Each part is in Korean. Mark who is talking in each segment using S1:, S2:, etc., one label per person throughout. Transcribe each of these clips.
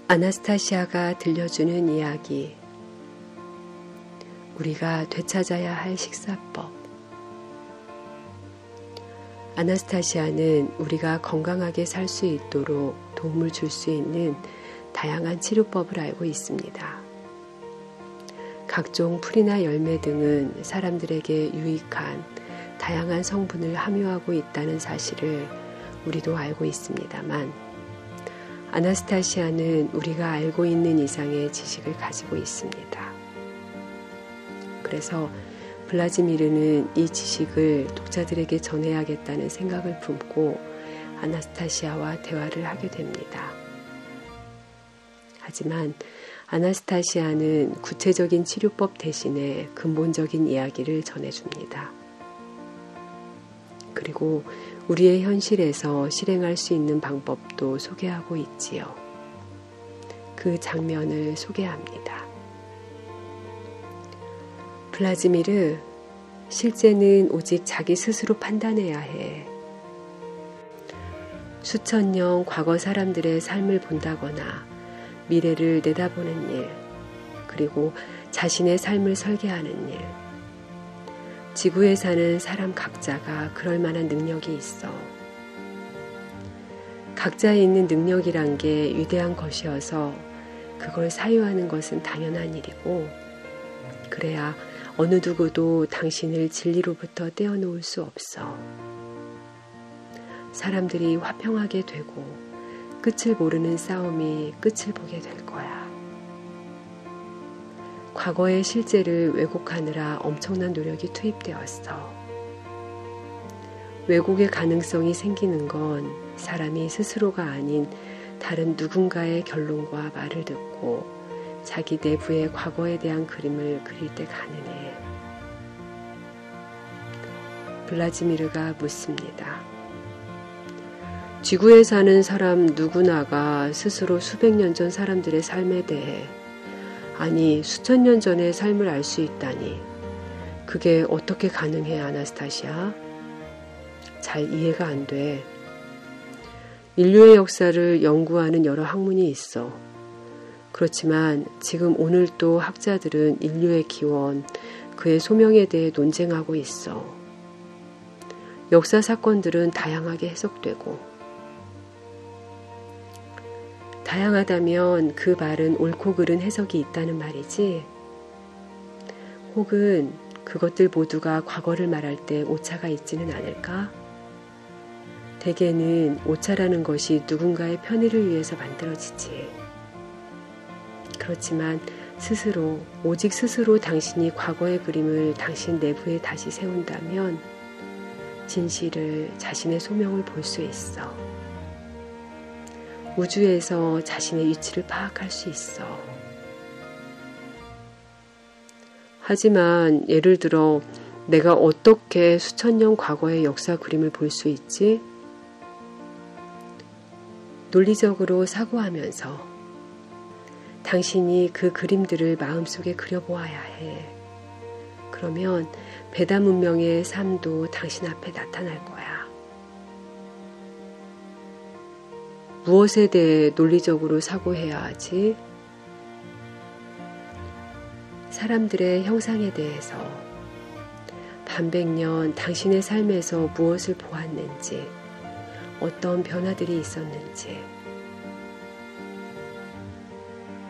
S1: 아나스타시아가 들려주는 이야기. 우리가 되찾아야 할 식사법. 아나스타시아는 우리가 건강하게 살 수 있도록 도움을 줄 수 있는 다양한 치료법을 알고 있습니다. 각종 풀이나 열매 등은 사람들에게 유익한 다양한 성분을 함유하고 있다는 사실을 우리도 알고 있습니다만, 아나스타시아는 우리가 알고 있는 이상의 지식을 가지고 있습니다. 그래서 블라지미르는 이 지식을 독자들에게 전해야겠다는 생각을 품고 아나스타시아와 대화를 하게 됩니다. 하지만 아나스타시아는 구체적인 치료법 대신에 근본적인 이야기를 전해줍니다. 그리고 우리의 현실에서 실행할 수 있는 방법도 소개하고 있지요. 그 장면을 소개합니다. 블라지미르, 실제는 오직 자기 스스로 판단해야 해. 수천 년 과거 사람들의 삶을 본다거나 미래를 내다보는 일, 그리고 자신의 삶을 설계하는 일. 지구에 사는 사람 각자가 그럴 만한 능력이 있어. 각자에 있는 능력이란 게 위대한 것이어서 그걸 사유하는 것은 당연한 일이고, 그래야 어느 누구도 당신을 진리로부터 떼어놓을 수 없어. 사람들이 화평하게 되고 끝을 모르는 싸움이 끝을 보게 될 거야. 과거의 실제를 왜곡하느라 엄청난 노력이 투입되었어. 왜곡의 가능성이 생기는 건 사람이 스스로가 아닌 다른 누군가의 결론과 말을 듣고 자기 내부의 과거에 대한 그림을 그릴 때 가능해. 블라지미르가 묻습니다. 지구에 사는 사람 누구나가 스스로 수백 년 전 사람들의 삶에 대해, 아니 수천 년 전의 삶을 알 수 있다니 그게 어떻게 가능해, 아나스타시아? 잘 이해가 안 돼. 인류의 역사를 연구하는 여러 학문이 있어. 그렇지만 지금 오늘 또 학자들은 인류의 기원, 그의 소명에 대해 논쟁하고 있어. 역사 사건들은 다양하게 해석되고, 다양하다면 그 말은 옳고 그른 해석이 있다는 말이지? 혹은 그것들 모두가 과거를 말할 때 오차가 있지는 않을까? 대개는 오차라는 것이 누군가의 편의를 위해서 만들어지지. 그렇지만 스스로, 오직 스스로 당신이 과거의 그림을 당신 내부에 다시 세운다면 진실을, 자신의 소명을 볼 수 있어. 우주에서 자신의 위치를 파악할 수 있어. 하지만 예를 들어 내가 어떻게 수천 년 과거의 역사 그림을 볼 수 있지? 논리적으로 사고하면서 당신이 그 그림들을 마음속에 그려보아야 해. 그러면 베다 문명의 삶도 당신 앞에 나타날 거야. 무엇에 대해 논리적으로 사고해야 하지? 사람들의 형상에 대해서, 반백년 당신의 삶에서 무엇을 보았는지, 어떤 변화들이 있었는지.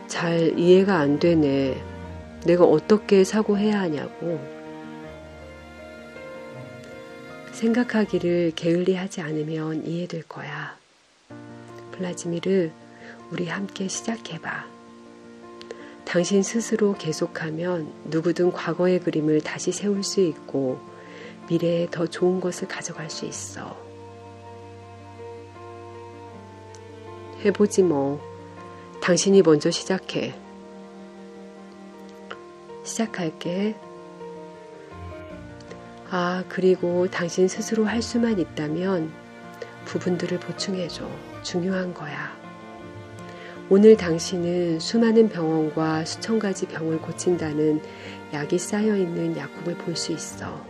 S1: 잘 이해가 안 되네. 내가 어떻게 사고해야 하냐고. 생각하기를 게을리하지 않으면 이해될 거야. 블라지미르, 우리 함께 시작해봐. 당신 스스로 계속하면 누구든 과거의 그림을 다시 세울 수 있고 미래에 더 좋은 것을 가져갈 수 있어. 해보지 뭐. 당신이 먼저 시작해. 시작할게. 그리고 당신 스스로 할 수만 있다면 부분들을 보충해줘. 중요한 거야. 오늘 당신은 수많은 병원과 수천 가지 병을 고친다는 약이 쌓여있는 약국을 볼 수 있어.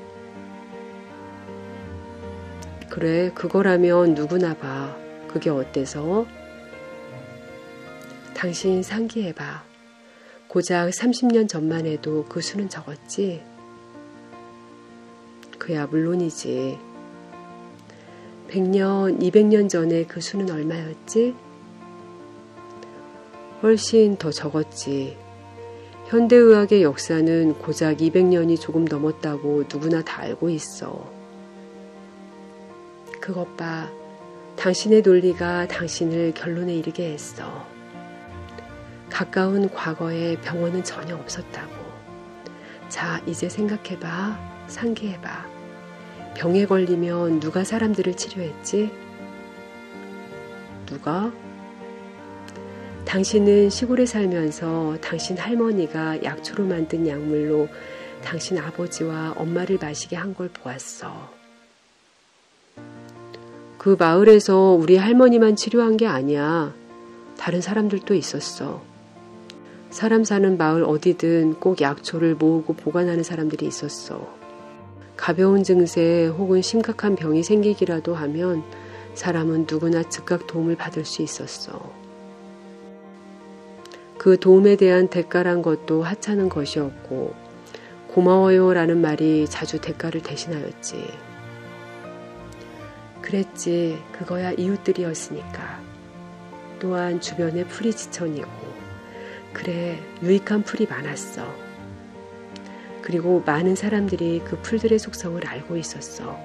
S1: 그래, 그거라면 누구나 봐. 그게 어때서? 당신 상기해봐. 고작 30년 전만 해도 그 수는 적었지? 그야 물론이지. 100년, 200년 전에 그 수는 얼마였지? 훨씬 더 적었지. 현대의학의 역사는 고작 200년이 조금 넘었다고 누구나 다 알고 있어. 그것 봐. 당신의 논리가 당신을 결론에 이르게 했어. 가까운 과거에 병원은 전혀 없었다고. 자, 이제 생각해봐. 상기해봐. 병에 걸리면 누가 사람들을 치료했지? 누가? 당신은 시골에 살면서 당신 할머니가 약초로 만든 약물로 당신 아버지와 엄마를 마시게 한 걸 보았어. 그 마을에서 우리 할머니만 치료한 게 아니야. 다른 사람들도 있었어. 사람 사는 마을 어디든 꼭 약초를 모으고 보관하는 사람들이 있었어. 가벼운 증세 혹은 심각한 병이 생기기라도 하면 사람은 누구나 즉각 도움을 받을 수 있었어. 그 도움에 대한 대가란 것도 하찮은 것이었고 고마워요라는 말이 자주 대가를 대신하였지. 그랬지. 그거야 이웃들이었으니까. 또한 주변에 풀이 지천이고 그래 유익한 풀이 많았어. 그리고 많은 사람들이 그 풀들의 속성을 알고 있었어.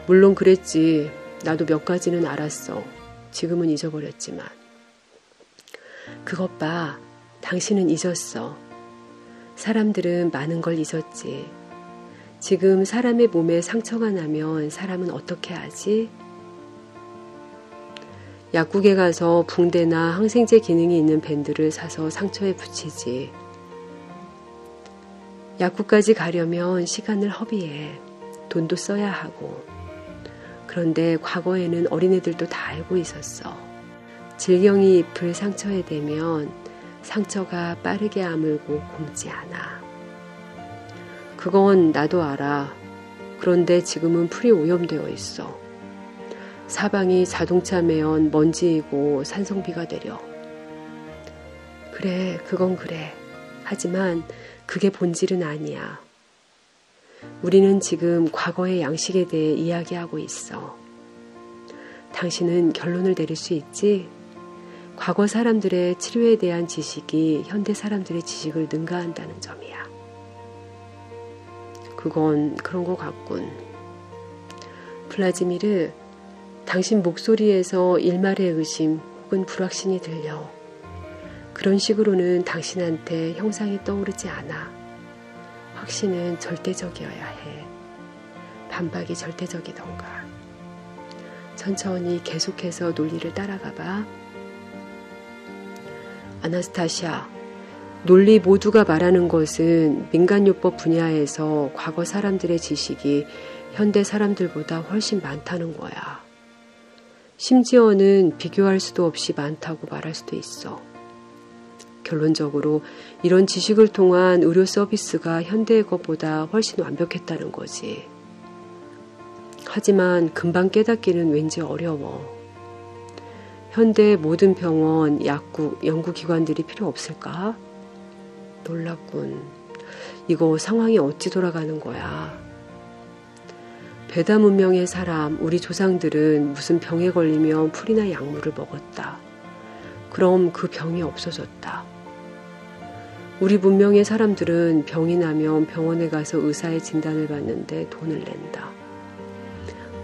S1: 물론 그랬지. 나도 몇 가지는 알았어. 지금은 잊어버렸지만. 그것 봐. 당신은 잊었어. 사람들은 많은 걸 잊었지. 지금 사람의 몸에 상처가 나면 사람은 어떻게 하지? 약국에 가서 붕대나 항생제 기능이 있는 밴드를 사서 상처에 붙이지. 약국까지 가려면 시간을 허비해. 돈도 써야 하고. 그런데 과거에는 어린애들도 다 알고 있었어. 질경이 잎을 상처에 대면 상처가 빠르게 아물고 굼지 않아. 그건 나도 알아. 그런데 지금은 풀이 오염되어 있어. 사방이 자동차 매연 먼지이고 산성비가 내려. 그래, 그건 그래. 하지만 그게 본질은 아니야. 우리는 지금 과거의 양식에 대해 이야기하고 있어. 당신은 결론을 내릴 수 있지? 과거 사람들의 치료에 대한 지식이 현대 사람들의 지식을 능가한다는 점이야. 그건 그런 것 같군. 블라지미르, 당신 목소리에서 일말의 의심 혹은 불확신이 들려. 그런 식으로는 당신한테 형상이 떠오르지 않아. 확신은 절대적이어야 해. 반박이 절대적이던가. 천천히 계속해서 논리를 따라가 봐. 아나스타시아, 논리 모두가 말하는 것은 민간요법 분야에서 과거 사람들의 지식이 현대 사람들보다 훨씬 많다는 거야. 심지어는 비교할 수도 없이 많다고 말할 수도 있어. 결론적으로 이런 지식을 통한 의료 서비스가 현대의 것보다 훨씬 완벽했다는 거지. 하지만 금방 깨닫기는 왠지 어려워. 현대의 모든 병원, 약국, 연구기관들이 필요 없을까? 놀랍군. 이거 상황이 어찌 돌아가는 거야? 베다 문명의 사람, 우리 조상들은 무슨 병에 걸리면 풀이나 약물을 먹었다. 그럼 그 병이 없어졌다. 우리 문명의 사람들은 병이 나면 병원에 가서 의사의 진단을 받는데 돈을 낸다.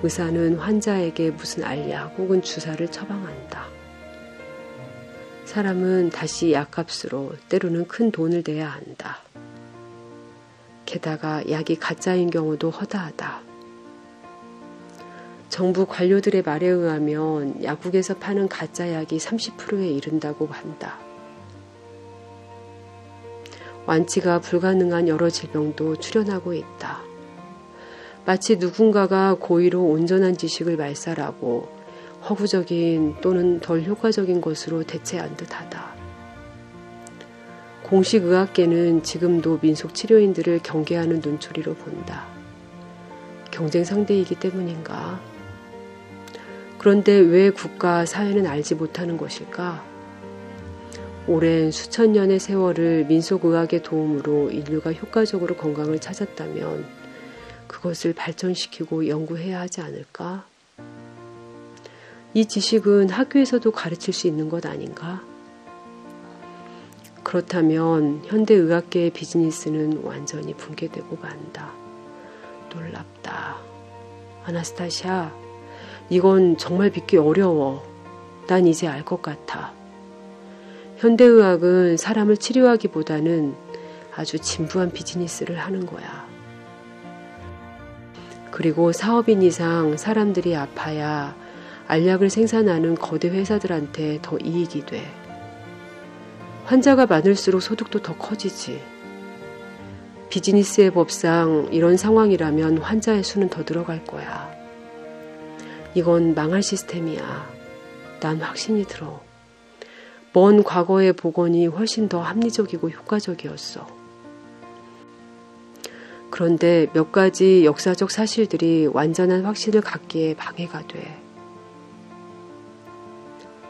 S1: 의사는 환자에게 무슨 알약 혹은 주사를 처방한다. 사람은 다시 약값으로 때로는 큰 돈을 내야 한다. 게다가 약이 가짜인 경우도 허다하다. 정부 관료들의 말에 의하면 약국에서 파는 가짜 약이 30%에 이른다고 한다. 완치가 불가능한 여러 질병도 출현하고 있다. 마치 누군가가 고의로 온전한 지식을 말살하고 허구적인 또는 덜 효과적인 것으로 대체한 듯하다. 공식의학계는 지금도 민속치료인들을 경계하는 눈초리로 본다. 경쟁 상대이기 때문인가? 그런데 왜 국가, 사회는 알지 못하는 것일까? 오랜 수천 년의 세월을 민속의학의 도움으로 인류가 효과적으로 건강을 찾았다면 그것을 발전시키고 연구해야 하지 않을까? 이 지식은 학교에서도 가르칠 수 있는 것 아닌가? 그렇다면 현대의학계의 비즈니스는 완전히 붕괴되고 만다. 놀랍다. 아나스타샤, 이건 정말 믿기 어려워. 난 이제 알 것 같아. 현대의학은 사람을 치료하기보다는 아주 진부한 비즈니스를 하는 거야. 그리고 사업인 이상 사람들이 아파야 알약을 생산하는 거대 회사들한테 더 이익이 돼. 환자가 많을수록 소득도 더 커지지. 비즈니스의 법상 이런 상황이라면 환자의 수는 더 늘어갈 거야. 이건 망할 시스템이야. 난 확신이 들어. 먼 과거의 복원이 훨씬 더 합리적이고 효과적이었어. 그런데 몇 가지 역사적 사실들이 완전한 확신을 갖기에 방해가 돼.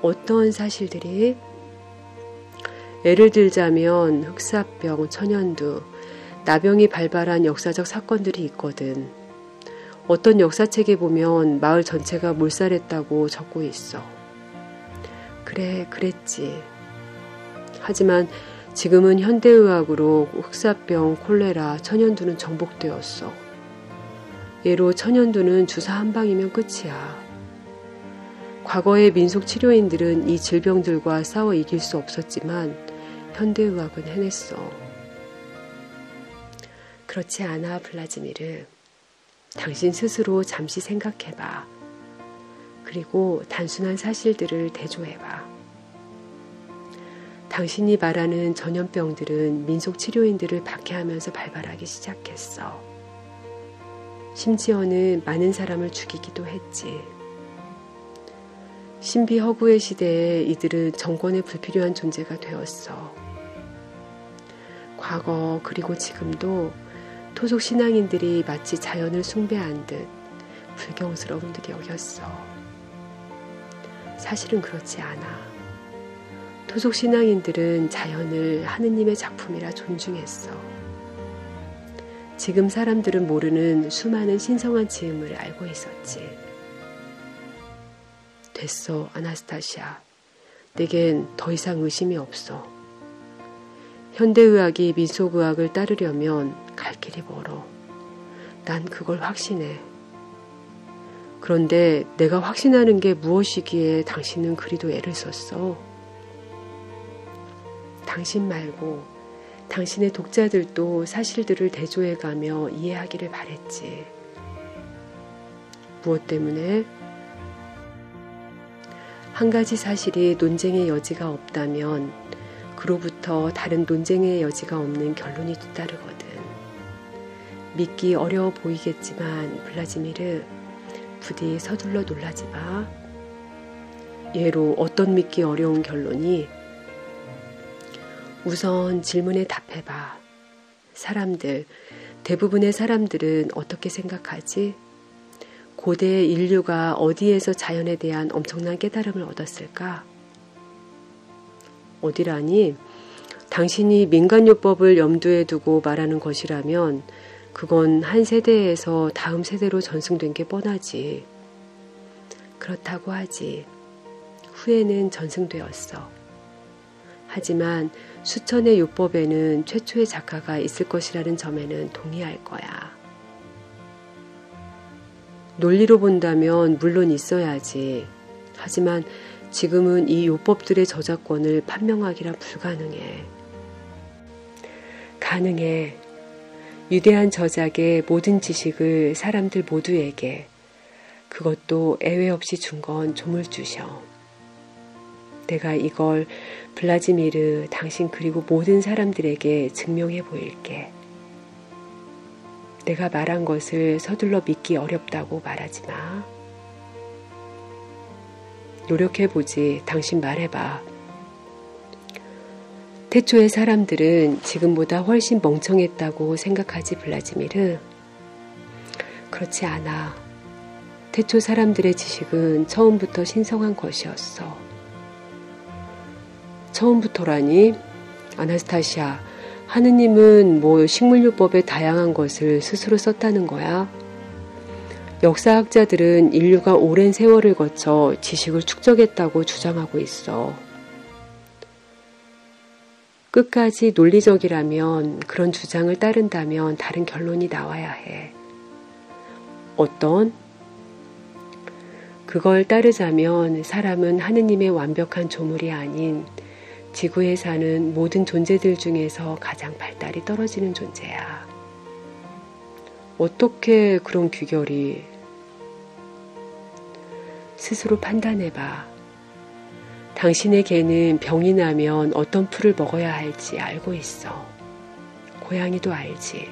S1: 어떤 사실들이? 예를 들자면 흑사병, 천연두, 나병이 발발한 역사적 사건들이 있거든. 어떤 역사책에 보면 마을 전체가 몰살했다고 적고 있어. 그래, 그랬지. 하지만 지금은 현대의학으로 흑사병, 콜레라, 천연두는 정복되었어. 예로 천연두는 주사 한 방이면 끝이야. 과거의 민속 치료인들은 이 질병들과 싸워 이길 수 없었지만 현대의학은 해냈어. 그렇지 않아, 블라지미르. 당신 스스로 잠시 생각해봐. 그리고 단순한 사실들을 대조해봐. 당신이 말하는 전염병들은 민속 치료인들을 박해하면서 발발하기 시작했어. 심지어는 많은 사람을 죽이기도 했지. 신비허구의 시대에 이들은 정권에 불필요한 존재가 되었어. 과거 그리고 지금도 토속 신앙인들이 마치 자연을 숭배한 듯 불경스러운 듯 여겼어. 사실은 그렇지 않아. 토속 신앙인들은 자연을 하느님의 작품이라 존중했어. 지금 사람들은 모르는 수많은 신성한 지음을 알고 있었지. 됐어, 아나스타시아. 내겐 더 이상 의심이 없어. 현대의학이 민속의학을 따르려면 갈 길이 멀어. 난 그걸 확신해. 그런데 내가 확신하는 게 무엇이기에 당신은 그리도 애를 썼어? 당신 말고 당신의 독자들도 사실들을 대조해가며 이해하기를 바랬지. 무엇 때문에? 한 가지 사실이 논쟁의 여지가 없다면 그로부터 다른 논쟁의 여지가 없는 결론이 뒤따르거든. 믿기 어려워 보이겠지만 블라지미르, 부디 서둘러 놀라지 마. 예로 어떤 믿기 어려운 결론이? 우선 질문에 답해봐. 대부분의 사람들은 어떻게 생각하지? 고대 인류가 어디에서 자연에 대한 엄청난 깨달음을 얻었을까? 어디라니? 당신이 민간요법을 염두에 두고 말하는 것이라면 그건 한 세대에서 다음 세대로 전승된 게 뻔하지. 그렇다고 하지. 후에는 전승되었어. 하지만 수천의 요법에는 최초의 작가가 있을 것이라는 점에는 동의할 거야. 논리로 본다면 물론 있어야지. 하지만 지금은 이 요법들의 저작권을 판명하기란 불가능해. 가능해. 위대한 저작의 모든 지식을 사람들 모두에게, 그것도 예외 없이 준 건 조물주셔. 내가 이걸 블라지미르, 당신 그리고 모든 사람들에게 증명해 보일게. 내가 말한 것을 서둘러 믿기 어렵다고 말하지 마. 노력해보지. 당신 말해봐. 태초의 사람들은 지금보다 훨씬 멍청했다고 생각하지, 블라지미르? 그렇지 않아. 태초 사람들의 지식은 처음부터 신성한 것이었어. 처음부터라니? 아나스타시아, 하느님은 식물요법의 다양한 것을 스스로 썼다는 거야? 역사학자들은 인류가 오랜 세월을 거쳐 지식을 축적했다고 주장하고 있어. 끝까지 논리적이라면, 그런 주장을 따른다면 다른 결론이 나와야 해. 어떤? 그걸 따르자면 사람은 하느님의 완벽한 조물이 아닌 지구에 사는 모든 존재들 중에서 가장 발달이 떨어지는 존재야. 어떻게 그런 귀결이? 스스로 판단해봐. 당신의 개는 병이 나면 어떤 풀을 먹어야 할지 알고 있어. 고양이도 알지.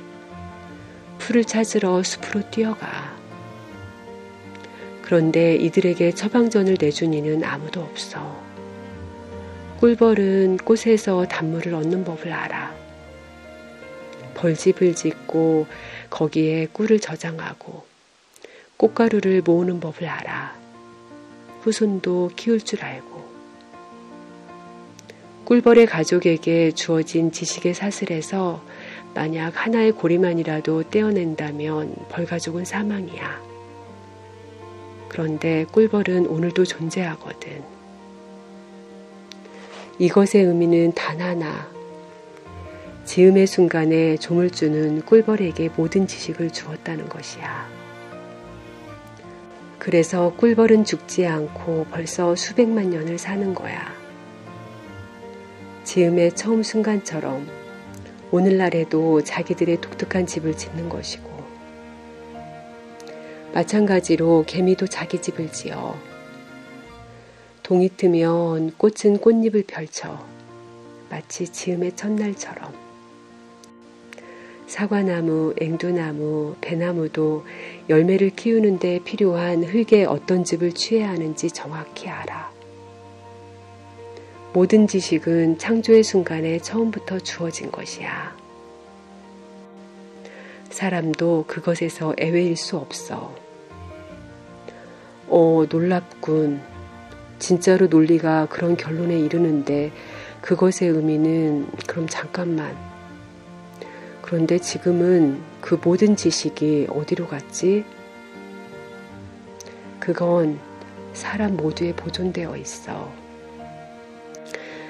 S1: 풀을 찾으러 숲으로 뛰어가. 그런데 이들에게 처방전을 내준 이는 아무도 없어. 꿀벌은 꽃에서 단물을 얻는 법을 알아. 벌집을 짓고 거기에 꿀을 저장하고 꽃가루를 모으는 법을 알아. 후손도 키울 줄 알고. 꿀벌의 가족에게 주어진 지식의 사슬에서 만약 하나의 고리만이라도 떼어낸다면 벌가족은 사망이야. 그런데 꿀벌은 오늘도 존재하거든. 이것의 의미는 단 하나. 지음의 순간에 조물주는 꿀벌에게 모든 지식을 주었다는 것이야. 그래서 꿀벌은 죽지 않고 벌써 수백만 년을 사는 거야. 지음의 처음 순간처럼 오늘날에도 자기들의 독특한 집을 짓는 것이고, 마찬가지로 개미도 자기 집을 지어. 동이 트면 꽃은 꽃잎을 펼쳐 마치 지음의 첫날처럼. 사과나무, 앵두나무, 배나무도 열매를 키우는 데 필요한 흙에 어떤 즙을 취해야 하는지 정확히 알아. 모든 지식은 창조의 순간에 처음부터 주어진 것이야. 사람도 그것에서 예외일 수 없어. 놀랍군. 진짜로 논리가 그런 결론에 이르는데 그것의 의미는 그럼 잠깐만. 그런데 지금은 그 모든 지식이 어디로 갔지? 그건 사람 모두에 보존되어 있어.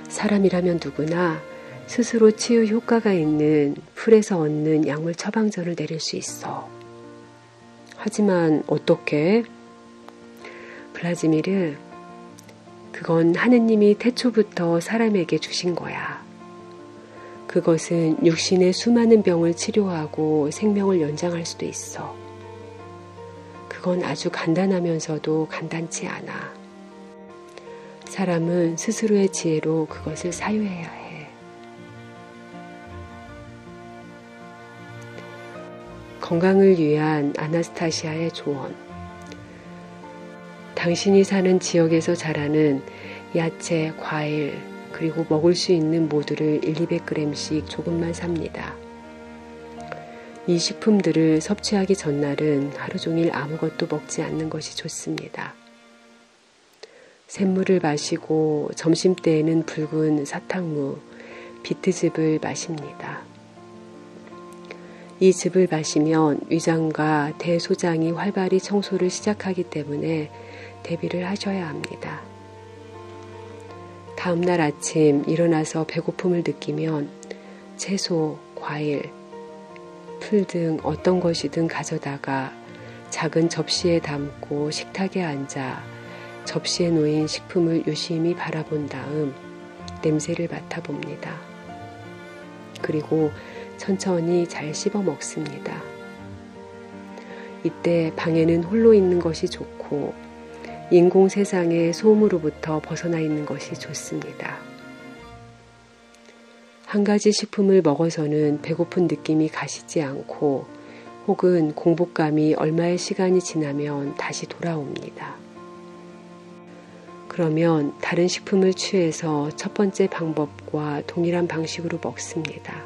S1: 사람이라면 누구나 스스로 치유 효과가 있는 풀에서 얻는 약물 처방전을 내릴 수 있어. 하지만 어떻게? 블라지미르, 그건 하느님이 태초부터 사람에게 주신 거야. 그것은 육신의 수많은 병을 치료하고 생명을 연장할 수도 있어. 그건 아주 간단하면서도 간단치 않아. 사람은 스스로의 지혜로 그것을 사유해야 해. 건강을 위한 아나스타시아의 조언. 당신이 사는 지역에서 자라는 야채, 과일, 그리고 먹을 수 있는 모두를 1-200g씩 조금만 삽니다. 이 식품들을 섭취하기 전날은 하루 종일 아무것도 먹지 않는 것이 좋습니다. 샘물을 마시고 점심때에는 붉은 사탕무, 비트즙을 마십니다. 이 즙을 마시면 위장과 대소장이 활발히 청소를 시작하기 때문에 대비를 하셔야 합니다. 다음날 아침 일어나서 배고픔을 느끼면 채소, 과일, 풀 등 어떤 것이든 가져다가 작은 접시에 담고 식탁에 앉아 접시에 놓인 식품을 유심히 바라본 다음 냄새를 맡아봅니다. 그리고 천천히 잘 씹어 먹습니다. 이때 방에는 홀로 있는 것이 좋고 인공 세상의 소음으로부터 벗어나 있는 것이 좋습니다. 한 가지 식품을 먹어서는 배고픈 느낌이 가시지 않고 혹은 공복감이 얼마의 시간이 지나면 다시 돌아옵니다. 그러면 다른 식품을 취해서 첫 번째 방법과 동일한 방식으로 먹습니다.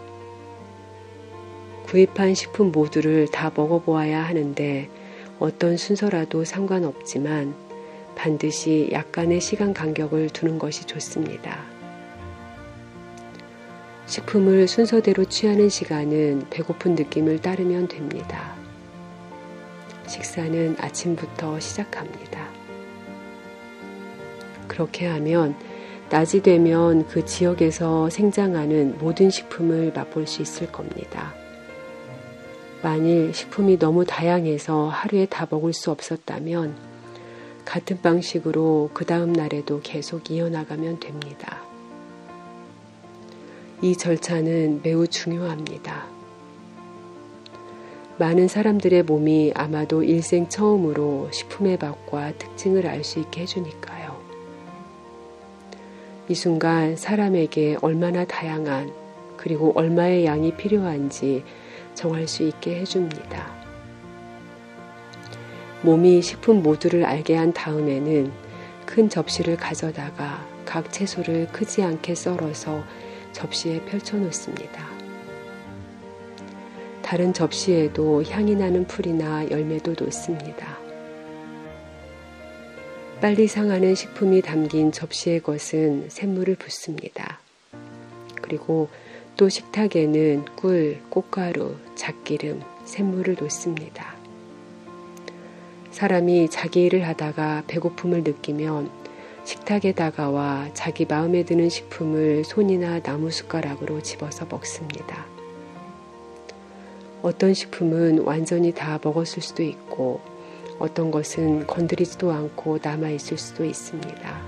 S1: 구입한 식품 모두를 다 먹어보아야 하는데 어떤 순서라도 상관없지만 반드시 약간의 시간 간격을 두는 것이 좋습니다. 식품을 순서대로 취하는 시간은 배고픈 느낌을 따르면 됩니다. 식사는 아침부터 시작합니다. 그렇게 하면 낮이 되면 그 지역에서 생장하는 모든 식품을 맛볼 수 있을 겁니다. 만일 식품이 너무 다양해서 하루에 다 먹을 수 없었다면 같은 방식으로 그 다음 날에도 계속 이어나가면 됩니다. 이 절차는 매우 중요합니다. 많은 사람들의 몸이 아마도 일생 처음으로 식품의 맛과 특징을 알 수 있게 해주니까요. 이 순간 사람에게 얼마나 다양한 그리고 얼마의 양이 필요한지 정할 수 있게 해줍니다. 몸이 식품 모두를 알게 한 다음에는 큰 접시를 가져다가 각 채소를 크지 않게 썰어서 접시에 펼쳐 놓습니다. 다른 접시에도 향이 나는 풀이나 열매도 놓습니다. 빨리 상하는 식품이 담긴 접시의 것은 샘물을 붓습니다. 그리고 또 식탁에는 꿀, 꽃가루, 잣기름, 샘물을 놓습니다. 사람이 자기 일을 하다가 배고픔을 느끼면 식탁에 다가와 자기 마음에 드는 식품을 손이나 나무숟가락으로 집어서 먹습니다. 어떤 식품은 완전히 다 먹었을 수도 있고 어떤 것은 건드리지도 않고 남아있을 수도 있습니다.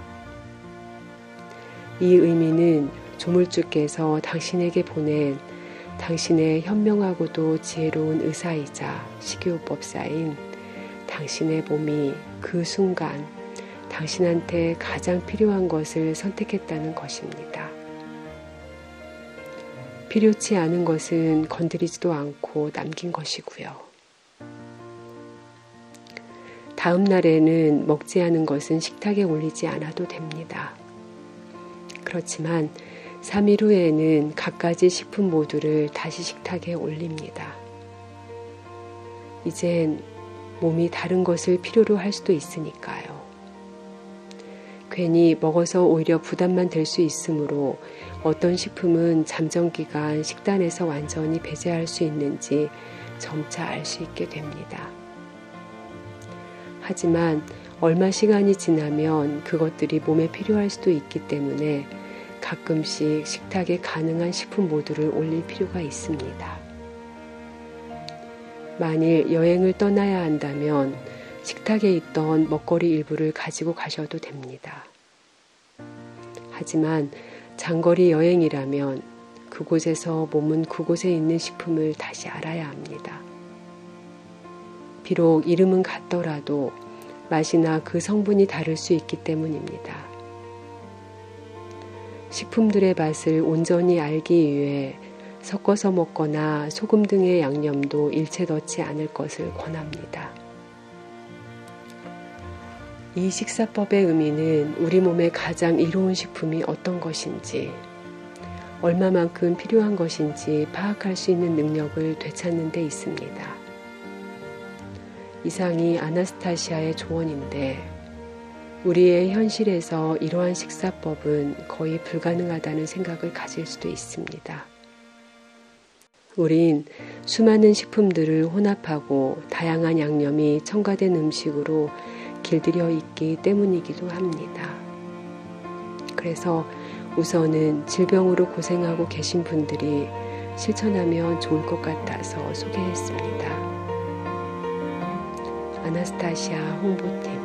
S1: 이 의미는 조물주께서 당신에게 보낸 당신의 현명하고도 지혜로운 의사이자 식이요법사인 당신의 몸이 그 순간 당신한테 가장 필요한 것을 선택했다는 것입니다. 필요치 않은 것은 건드리지도 않고 남긴 것이고요. 다음 날에는 먹지 않은 것은 식탁에 올리지 않아도 됩니다. 그렇지만 3일 후에는 갖가지 식품 모두를 다시 식탁에 올립니다. 이젠 몸이 다른 것을 필요로 할 수도 있으니까요. 괜히 먹어서 오히려 부담만 될 수 있으므로 어떤 식품은 잠정기간 식단에서 완전히 배제할 수 있는지 점차 알 수 있게 됩니다. 하지만 얼마 시간이 지나면 그것들이 몸에 필요할 수도 있기 때문에 가끔씩 식탁에 가능한 식품 모두를 올릴 필요가 있습니다. 만일 여행을 떠나야 한다면 식탁에 있던 먹거리 일부를 가지고 가셔도 됩니다. 하지만 장거리 여행이라면 그곳에서 몸은 그곳에 있는 식품을 다시 알아야 합니다. 비록 이름은 같더라도 맛이나 그 성분이 다를 수 있기 때문입니다. 식품들의 맛을 온전히 알기 위해 섞어서 먹거나 소금 등의 양념도 일체 넣지 않을 것을 권합니다. 이 식사법의 의미는 우리 몸에 가장 이로운 식품이 어떤 것인지, 얼마만큼 필요한 것인지 파악할 수 있는 능력을 되찾는 데 있습니다. 이상이 아나스타시아의 조언인데 우리의 현실에서 이러한 식사법은 거의 불가능하다는 생각을 가질 수도 있습니다. 우린 수많은 식품들을 혼합하고 다양한 양념이 첨가된 음식으로 길들여 있기 때문이기도 합니다. 그래서 우선은 질병으로 고생하고 계신 분들이 실천하면 좋을 것 같아서 소개했습니다. 아나스타시아 홍보팀